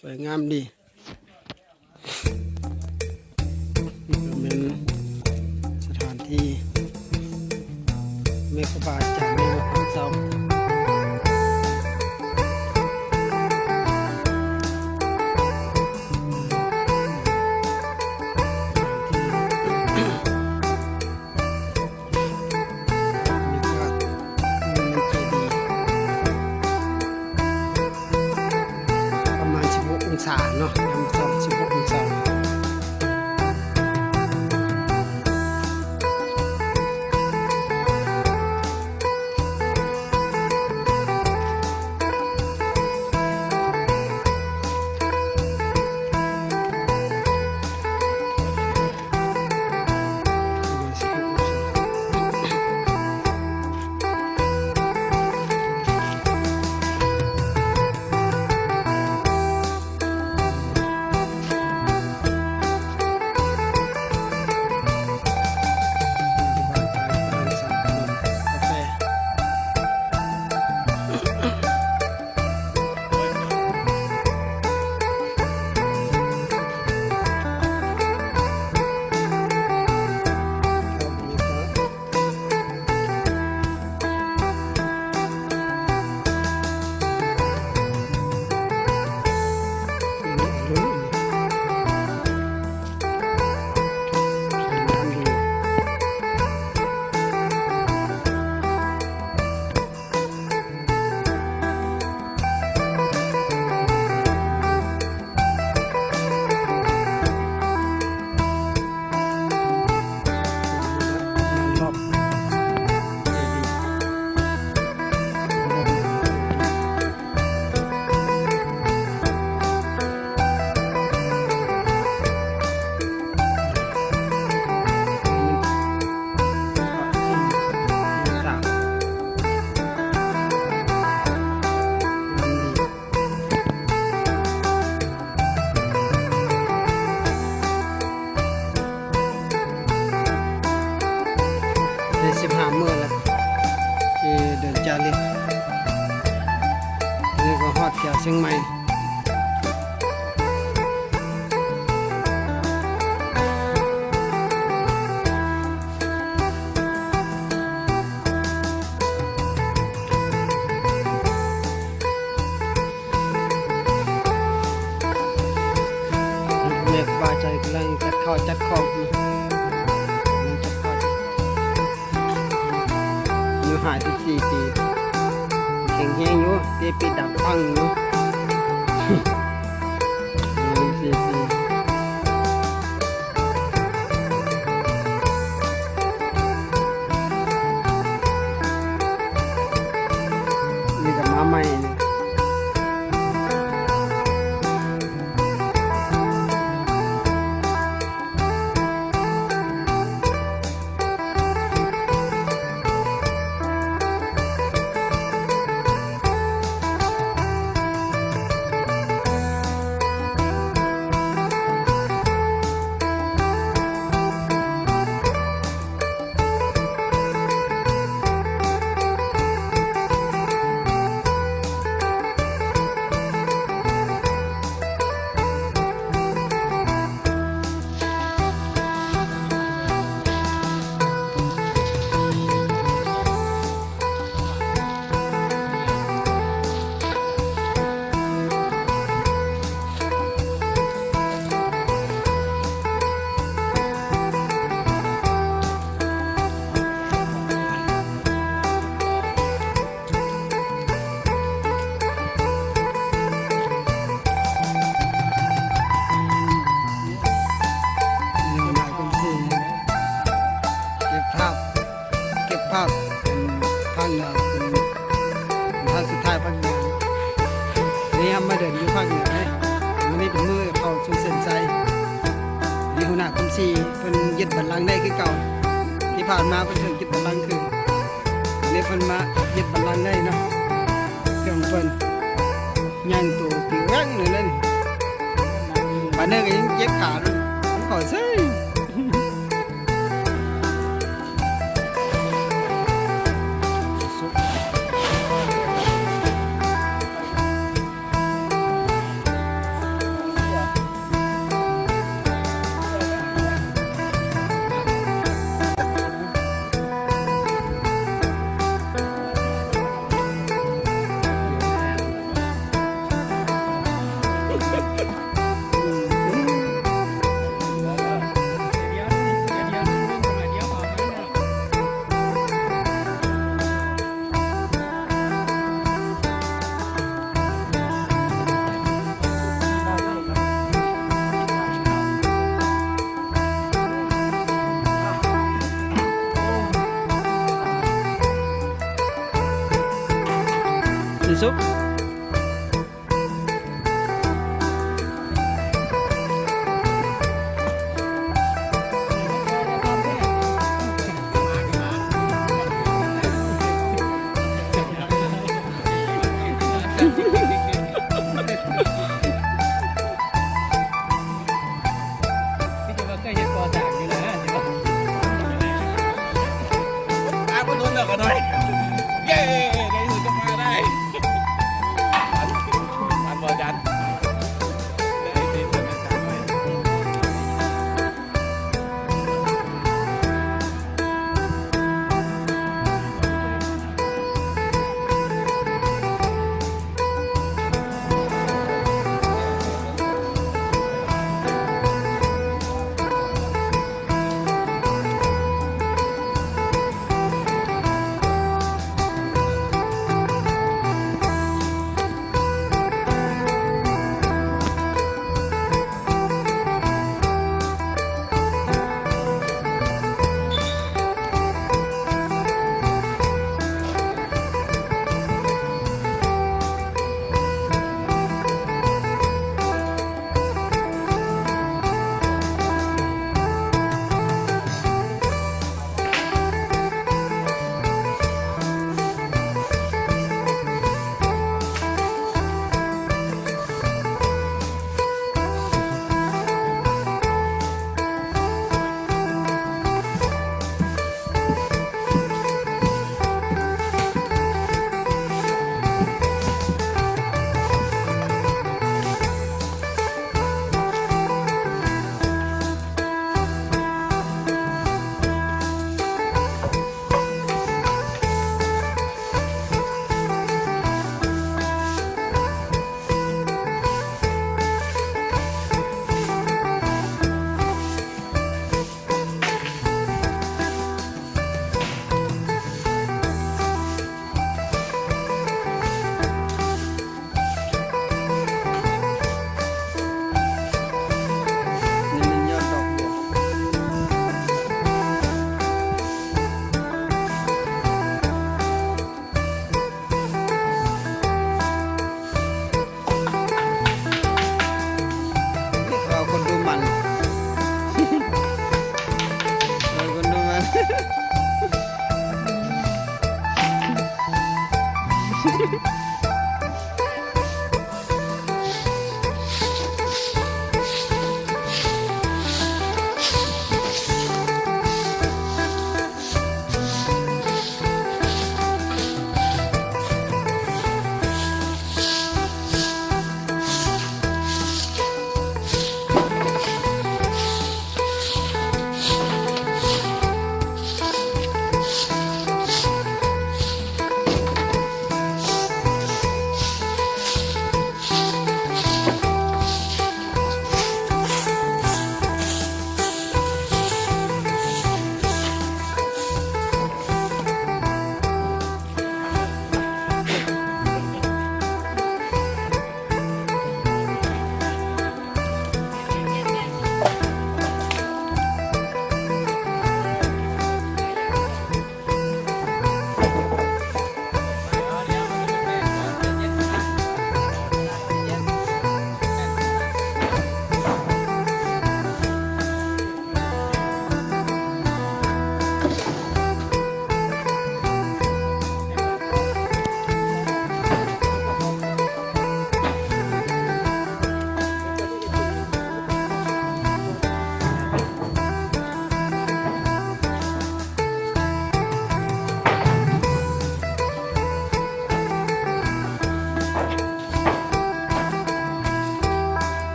สวยงามดีนี่ก็เป็นสถานที่เมฆบาทจากในวัดพังเซาองศาเนาะยามเช้า16 องศา15 มื้อแล้วที่เดินจาริกนี่ก็ฮอดแถวเชียงใหม่เมฆบาใจกำลังจัดข้าวจัดของหาย14 ปีแข็งแรงอยู่เตะปิดดับฟังอยู่14 ปีนี่ก็มาใหม่นี่ภาพเป็นทางเหนือเป็นทางสุดท้ายภาคเหนือนี่ครับมาเดินอยู่ภาคเหนือเลยวันนี้เป็นมือเข้าสู่เส้นใจมีหัวหน้าคมชีเป็นยึดบัลลังก์ได้คือเก่าที่ผ่านมาเป็นถึงยึดบัลลังก์คือวันนี้เป็นมายึดบัลลังก์ได้เนาะเครื่องเป็นย่างตัวผิวแห้งเลยนั่นป่านนี้ก็ยังเย็บขาด้วยขอซื้อ สุข